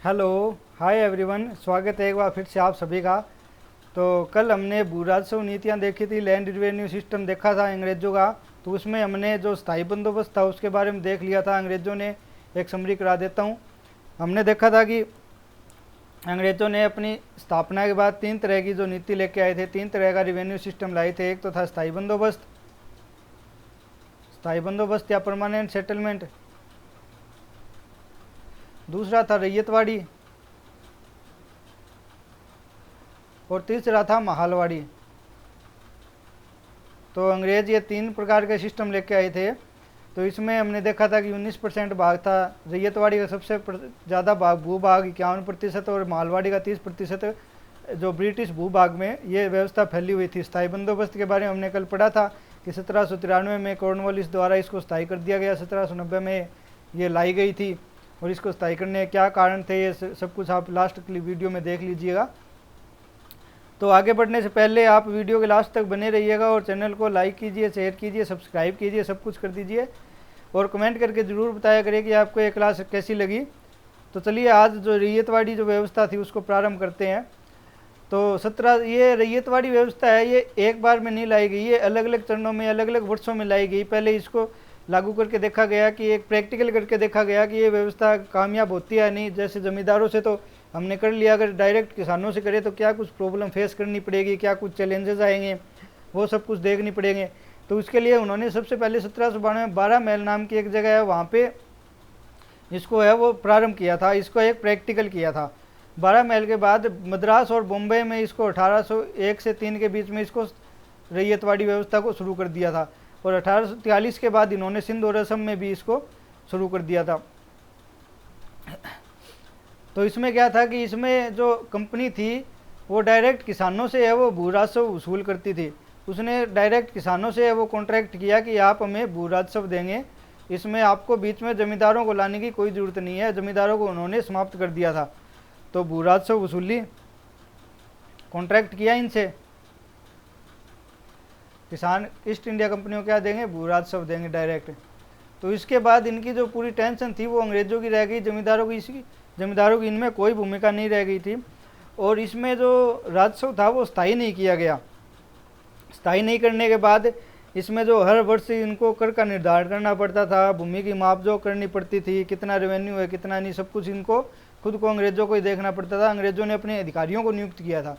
Hello, hi everyone, स्वागत है एक बार फिर से आप सभी का। तो कल हमने भू राजस्व नीतियाँ देखी थी, लैंड रिवेन्यू सिस्टम देखा था अंग्रेज़ों का। तो उसमें हमने जो स्थायी बंदोबस्त था उसके बारे में देख लिया था। अंग्रेज़ों ने एक समरी करा देता हूँ। हमने देखा था कि अंग्रेज़ों ने अपनी स्थापना के बाद 3 तरह की जो नीति लेके आए थे, 3 तरह का रिवेन्यू सिस्टम लाए थे। एक तो था स्थायी बंदोबस्त या परमानेंट सेटलमेंट। दूसरा था रैयतवाड़ी और तीसरा था महालवाड़ी। तो अंग्रेज ये 3 प्रकार के सिस्टम लेके आए थे। तो इसमें हमने देखा था कि 19% भाग था रैयतवाड़ी का, सबसे ज़्यादा भाग भूभाग 51% और मालवाड़ी का 30%। जो ब्रिटिश भूभाग में ये व्यवस्था फैली हुई थी। स्थायी बंदोबस्त के बारे में हमने कल पढ़ा था कि 1793 में कॉर्नवालिस द्वारा इसको स्थायी कर दिया गया। 1790 में ये लाई गई थी और इसको स्थायी करने के क्या कारण थे ये सब कुछ आप लास्ट की वीडियो में देख लीजिएगा। तो आगे बढ़ने से पहले आप वीडियो के लास्ट तक बने रहिएगा और चैनल को लाइक कीजिए, शेयर कीजिए, सब्सक्राइब कीजिए, सब कुछ कर दीजिए और कमेंट करके ज़रूर बताया करिए कि आपको ये क्लास कैसी लगी। तो चलिए आज जो रैयतवाड़ी जो व्यवस्था थी उसको प्रारंभ करते हैं। तो ये रैयतवाड़ी व्यवस्था है, ये एक बार में नहीं लाई गई, ये अलग अलग चरणों में अलग अलग वर्षों में लाई गई। पहले इसको लागू करके देखा गया कि एक प्रैक्टिकल करके देखा गया कि ये व्यवस्था कामयाब होती है नहीं। जैसे ज़मींदारों से तो हमने कर लिया, अगर डायरेक्ट किसानों से करें तो क्या कुछ प्रॉब्लम फेस करनी पड़ेगी, क्या कुछ चैलेंजेस आएंगे, वो सब कुछ देखनी पड़ेंगे। तो उसके लिए उन्होंने सबसे पहले 1792 में 12 महल नाम की एक जगह है, वहाँ पे इसको है वो प्रारंभ किया था। इसको एक प्रैक्टिकल किया था। 12 महल के बाद मद्रास और बॉम्बे में इसको 1801 से 3 के बीच में इसको रैयतवाड़ी व्यवस्था को शुरू कर दिया था और 1843 के बाद इन्होंने सिंध और असम में भी इसको शुरू कर दिया था। तो इसमें क्या था कि इसमें जो कंपनी थी वो डायरेक्ट किसानों से है वो भू राजस्व वसूल करती थी। उसने डायरेक्ट किसानों से है वो कॉन्ट्रैक्ट किया कि आप हमें भू राजस्व देंगे, इसमें आपको बीच में ज़मींदारों को लाने की कोई ज़रूरत नहीं है। ज़मींदारों को उन्होंने समाप्त कर दिया था। तो भू राजस्व वसूली कॉन्ट्रैक्ट किया इनसे, किसान ईस्ट इंडिया कंपनी को क्या देंगे, भू राजस्व देंगे डायरेक्ट। तो इसके बाद इनकी जो पूरी टेंशन थी वो अंग्रेज़ों की रह गई, ज़मींदारों की इनमें कोई भूमिका नहीं रह गई थी। और इसमें जो राजस्व था वो स्थायी नहीं किया गया। स्थायी नहीं करने के बाद इसमें जो हर वर्ष इनको कर का निर्धारण करना पड़ता था, भूमि की मापजोख करनी पड़ती थी, कितना रेवेन्यू है कितना नहीं, सब कुछ इनको खुद को अंग्रेज़ों को ही देखना पड़ता था। अंग्रेज़ों ने अपने अधिकारियों को नियुक्त किया था।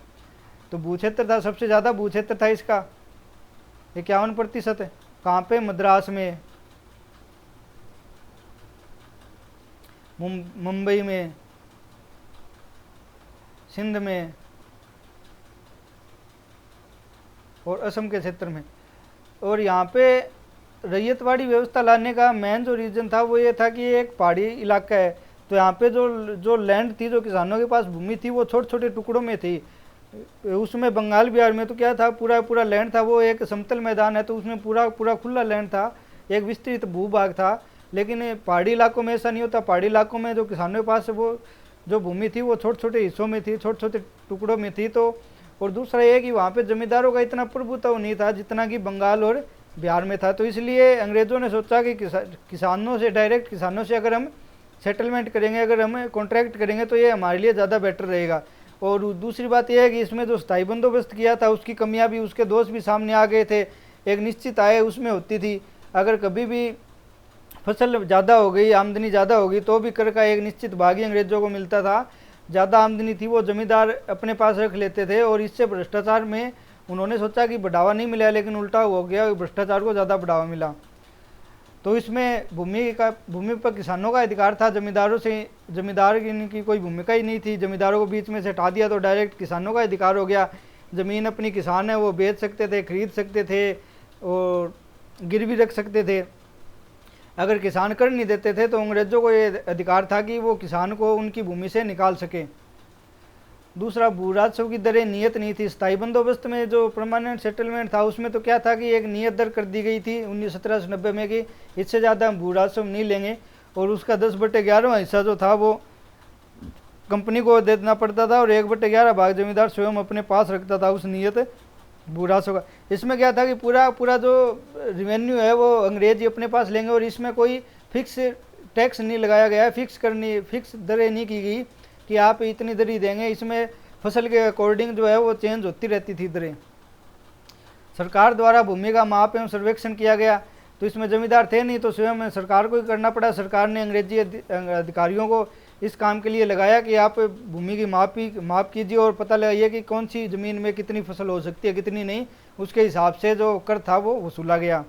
तो भू क्षेत्र था, सबसे ज़्यादा भू क्षेत्र था इसका 51%। कहाँ पे, मद्रास में, मुंबई में, सिंध में और असम के क्षेत्र में। और यहाँ पे रैयतवाड़ी व्यवस्था लाने का मेन जो रीज़न था वो ये था कि एक पहाड़ी इलाका है। तो यहाँ पे जो लैंड थी, जो किसानों के पास भूमि थी, वो छोटे छोटे टुकड़ों में थी। उसमें बंगाल बिहार में तो क्या था, पूरा लैंड था वो एक समतल मैदान है, तो उसमें पूरा खुला लैंड था, एक विस्तृत भूभाग था। लेकिन पहाड़ी इलाकों में ऐसा नहीं होता। पहाड़ी इलाकों में जो किसानों के पास वो जो भूमि थी वो छोटे छोटे हिस्सों में थी, छोटे छोटे टुकड़ों में थी। तो और दूसरा ये कि वहाँ पे ज़मींदारों का इतना प्रभुत्व नहीं था जितना कि बंगाल और बिहार में था। तो इसलिए अंग्रेज़ों ने सोचा कि किसानों से डायरेक्ट किसानों से अगर हम सेटलमेंट करेंगे, अगर हम कॉन्ट्रैक्ट करेंगे तो ये हमारे लिए ज़्यादा बेटर रहेगा। और दूसरी बात यह है कि इसमें जो स्थायी बंदोबस्त किया था उसकी कमियां भी, उसके दोष भी सामने आ गए थे। एक निश्चित आय उसमें होती थी, अगर कभी भी फसल ज़्यादा हो गई, आमदनी ज़्यादा होगी तो भी कर का एक निश्चित भाग ही अंग्रेज़ों को मिलता था। ज़्यादा आमदनी थी वो ज़मींदार अपने पास रख लेते थे और इससे भ्रष्टाचार में उन्होंने सोचा कि बढ़ावा नहीं मिला, लेकिन उल्टा हो गया, भ्रष्टाचार को ज़्यादा बढ़ावा मिला। तो इसमें भूमि पर किसानों का अधिकार था, ज़मींदार की कोई भूमिका ही नहीं थी। ज़मींदारों को बीच में से हटा दिया तो डायरेक्ट किसानों का अधिकार हो गया। ज़मीन अपनी किसान है वो बेच सकते थे, खरीद सकते थे और गिरवी रख सकते थे। अगर किसान कर नहीं देते थे तो अंग्रेज़ों को ये अधिकार था कि वो किसान को उनकी भूमि से निकाल सके। दूसरा, भू राजस्व की दरें नियत नहीं थी। स्थायी बंदोबस्त में जो परमानेंट सेटलमेंट था उसमें तो क्या था कि एक नियत दर कर दी गई थी 1790 में कि इससे ज़्यादा हम भू राजस्व नहीं लेंगे, और उसका 10/11 हिस्सा जो था वो कंपनी को दे देना पड़ता था और 1/11 भाग जमींदार स्वयं अपने पास रखता था उस नियत भू राजस्व का। इसमें क्या था कि पूरा जो रिवेन्यू है वो अंग्रेज ही अपने पास लेंगे और इसमें कोई फिक्स टैक्स नहीं लगाया गया है, फिक्स दरें नहीं की गई कि आप इतनी दरी देंगे, इसमें फसल के अकॉर्डिंग जो है वो चेंज होती रहती थी दरें। सरकार द्वारा भूमि का माप एवं सर्वेक्षण किया गया, तो इसमें जमींदार थे नहीं, तो स्वयं सरकार को ही करना पड़ा। सरकार ने अंग्रेजी अधिकारियों को इस काम के लिए लगाया कि आप भूमि की माप कीजिए और पता लगाइए कि कौन सी ज़मीन में कितनी फसल हो सकती है, कितनी नहीं। उसके हिसाब से जो कर था वो वसूला गया।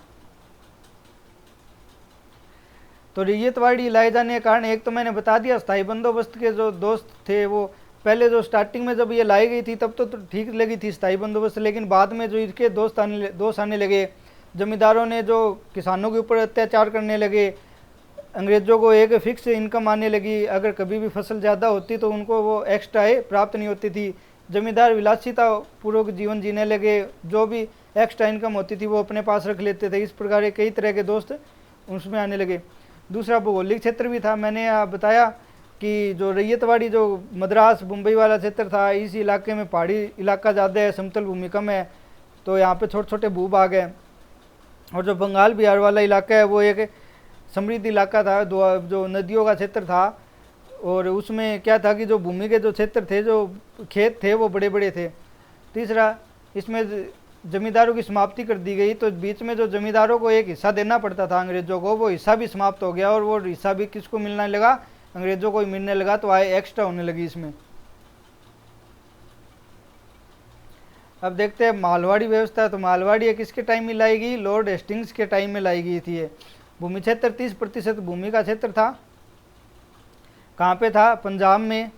तो रैयतवाड़ी लाए जाने के कारण, एक तो मैंने बता दिया, स्थायी बंदोबस्त के जो दोस्त थे वो पहले जो स्टार्टिंग में जब ये लाई गई थी तब तो ठीक लगी थी स्थायी बंदोबस्त, लेकिन बाद में जो इसके दोष आने लगे, जमींदारों ने जो किसानों के ऊपर अत्याचार करने लगे, अंग्रेज़ों को एक फिक्स इनकम आने लगी, अगर कभी भी फसल ज़्यादा होती तो उनको वो एक्स्ट्रा प्राप्त नहीं होती थी। जमींदार विलासिता पूर्वक जीवन जीने लगे, जो भी एक्स्ट्रा इनकम होती थी वो अपने पास रख लेते थे। इस प्रकार कई तरह के दोस्त उसमें आने लगे। दूसरा भौगोलिक क्षेत्र भी था। मैंने बताया कि जो रैयतवाड़ी जो मद्रास मुंबई वाला क्षेत्र था, इस इलाके में पहाड़ी इलाका ज़्यादा है, समतल भूमि कम है, तो यहाँ पे छोटे छोटे भूभाग हैं। और जो बंगाल बिहार वाला इलाका है वो एक समृद्ध इलाका था, जो नदियों का क्षेत्र था, और उसमें क्या था कि जो भूमि के जो क्षेत्र थे, जो खेत थे वो बड़े बड़े थे। तीसरा, इसमें जमींदारों की समाप्ति कर दी गई, तो बीच में जो जमींदारों को एक हिस्सा देना पड़ता था अंग्रेज़ों को, वो हिस्सा भी समाप्त हो गया, और वो हिस्सा भी किसको मिलने लगा, अंग्रेज़ों को ही मिलने लगा, तो आय एक्स्ट्रा होने लगी इसमें। अब देखते हैं मालवाड़ी व्यवस्था। तो मालवाड़ी किसके टाइम में लाई गई, लॉर्ड हेस्टिंग्स के टाइम में लाई गई थी। भूमि क्षेत्र 30% भूमि का क्षेत्र था। कहाँ पे था, पंजाब में,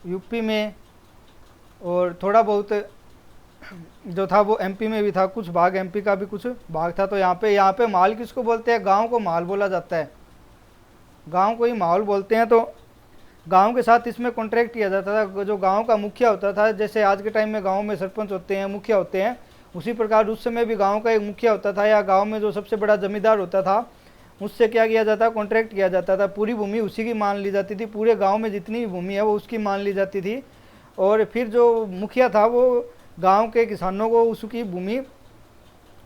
यूपी में, और थोड़ा बहुत जो था वो एमपी में भी था, कुछ भाग एमपी का भी कुछ भाग था। तो यहाँ पे माल किसको बोलते हैं, गांव को माल बोला जाता है, गांव को ही माहौल बोलते हैं। तो गांव के साथ इसमें कॉन्ट्रैक्ट किया जाता था। जो गांव का मुखिया होता था, जैसे आज के टाइम में गांव में सरपंच होते हैं, मुखिया होते हैं, उसी प्रकार उस समय भी गांव का एक मुखिया होता था, या गांव में जो सबसे बड़ा जमींदार होता था, उससे क्या किया जाता, कॉन्ट्रैक्ट किया जाता था। पूरी भूमि उसी की मान ली जाती थी, पूरे गाँव में जितनी भी भूमि है वो उसकी मान ली जाती थी। और फिर जो मुखिया था वो गांव के किसानों को उसकी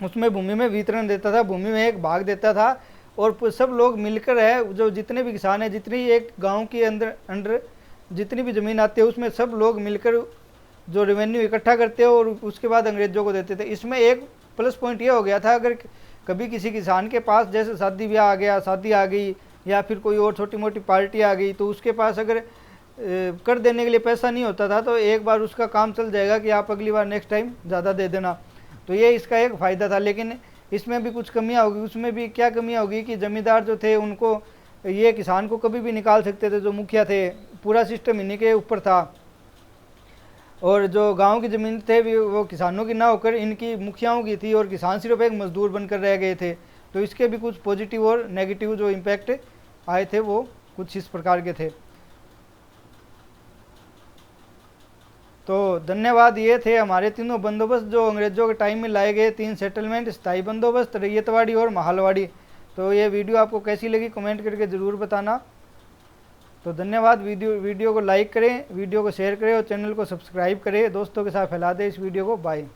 उसमें भूमि में वितरण देता था, भूमि में एक भाग देता था, और सब लोग मिलकर है, जो जितने भी किसान हैं, जितनी एक गांव के अंडर जितनी भी ज़मीन आती है, उसमें सब लोग मिलकर जो रेवेन्यू इकट्ठा करते हैं और उसके बाद अंग्रेज़ों को देते थे। इसमें एक प्लस पॉइंट ये हो गया था, अगर कभी किसी किसान के पास जैसे शादी ब्याह आ गया, शादी आ गई, या फिर कोई और छोटी मोटी पार्टी आ गई, तो उसके पास अगर कर देने के लिए पैसा नहीं होता था, तो एक बार उसका काम चल जाएगा कि आप अगली बार नेक्स्ट टाइम ज़्यादा दे देना। तो ये इसका एक फ़ायदा था। लेकिन इसमें भी कुछ कमियां होगी। उसमें भी क्या कमियां होगी कि ज़मींदार जो थे उनको ये किसान को कभी भी निकाल सकते थे, जो मुखिया थे, पूरा सिस्टम इन्हीं के ऊपर था। और जो गांव की ज़मीन थे वो किसानों की ना होकर इनकी मुखियाओं की थी, और किसान सिर्फ एक मजदूर बनकर रह गए थे। तो इसके भी कुछ पॉजिटिव और नेगेटिव जो इम्पैक्ट आए थे वो कुछ इस प्रकार के थे। तो धन्यवाद। ये थे हमारे तीनों बंदोबस्त जो अंग्रेज़ों के टाइम में लाए गए, 3 सेटलमेंट, स्थायी बंदोबस्त, रैयतवाड़ी और माहलवाड़ी। तो ये वीडियो आपको कैसी लगी कमेंट करके ज़रूर बताना। तो धन्यवाद। वीडियो को लाइक करें, वीडियो को शेयर करें और चैनल को सब्सक्राइब करें, दोस्तों के साथ फैला दें इस वीडियो को। बाय।